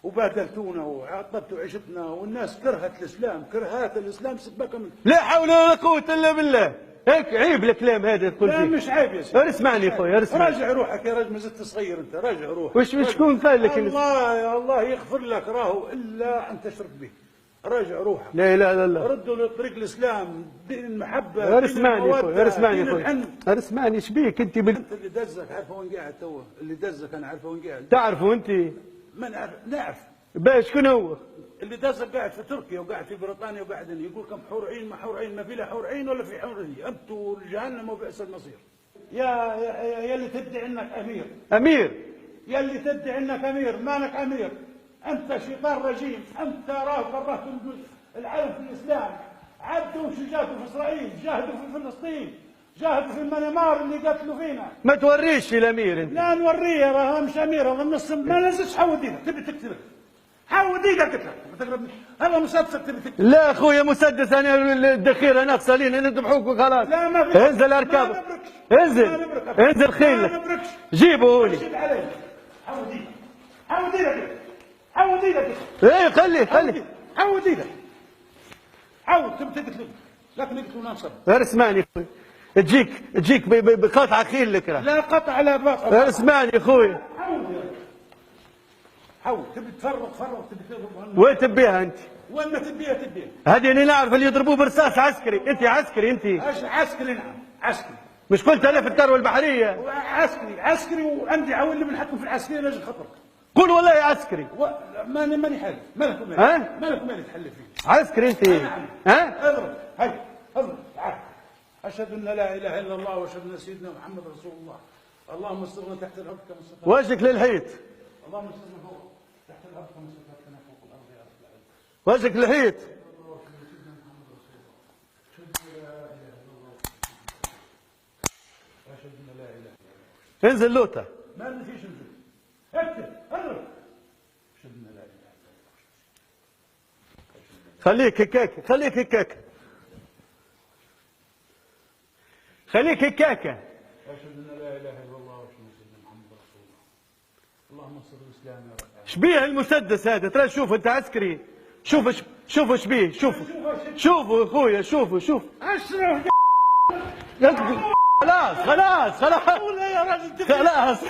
وبهدلتونا وعطلتوا عيشتنا، والناس كرهت الاسلام، كرهات الاسلام سبكم. لا حول ولا قوة الا بالله. هيك عيب الكلام هذا تقول لا فيه. مش عيب يا سيدي. اسمعني يا اخوي اسمعني. راجع روحك يا رجل، ما زلت صغير انت، راجع روحك. وش شكون قال لك الله يا الله يغفر لك، راهو الا ان تشرك به. راجع روحك. لا اله الا الله. ردوا لطريق الاسلام، دين المحبه، اسمعني يا اخوي اسمعني يا اخوي اسمعني. ايش بيك انت انت اللي دزك عارفه وين قاعد تو، اللي دزك انا عارفه وين قاعد. تعرفه انت؟ ما نعرف. باش شكون هو؟ اللي دزك قاعد في تركيا وقاعد في بريطانيا وقاعد يقول كم حور عين، ما حور عين، ما في لا حور عين ولا في حور عين، انتوا جهنم وبئس المصير. يا اللي تدعي انك امير. امير؟ يا اللي تدعي انك امير، مالك امير. انت شيطان رجيم، انت راه كرهت العالم في الاسلام. عدوا وش جاهدوا في اسرائيل، جاهدوا في فلسطين، جاهدوا في المنامار اللي قتلوا فينا. ما توريش الامير انت. لا نوريه، راه مش امير، هذا النص ما نزلش. حود ايدك، تبي تقتلك حود ايدك قلت لك، هذا مسدسك تبي تقتلك. لا اخويا مسدس، انا الذخيره ناقصه لينا نذبحوك وخلاص. لا ما في. انزل اركب، انزل انزل خيل جيبه هوني. حود ايدك، حود ايدك، حود ايدك. ايه خلي حود ايدك، حود تبي تقتلك، لكن يقتلونا نصب. اسمعني اخوي، تجيك بقطعه خيل لك. لا قطع لا باقي. اسمعني اخوي، حول تبي تفرغ تبي تضرب. وين تبيها انت؟ وين ما تبيها. هذه اللي نعرف اللي يضربوه برصاص عسكري. انت عسكري انت؟ عسكري نعم عسكري. مش قلت انا في الثروه البحريه؟ عسكري وعندي عويل اللي بنحكم في العسكريه لاجل خطرك. قول والله عسكري. ماني حالف. مالكم مالك تحلف فيه. عسكري انت؟ ها؟ اضرب هاي اضرب تعال. اشهد ان لا اله الا الله واشهد ان سيدنا محمد رسول الله. اللهم استرنا تحت الارض كما استرنا. وجهك للحيط. اللهم استرنا فوق تحت الارض كما استرنا فوق الارض يا رب العالمين. وجهك للحيط. انزل لوطه. ما فيش نزول. اكتب اضرب. اشهد ان لا اله الا الله. خليك هكاك، خليك هكاك، خليك هكاك. اشهد ان لا اله الا الله واشهد ان سيدنا محمد رسول الله. اللهم انصر الاسلام يا رب العالمين. شبيه المسدس هذا؟ ترى شوف انت عسكري، شوف شبيه، شوفوا اخويا، شوف اشرف. خلاص ولا يا راجل خلاص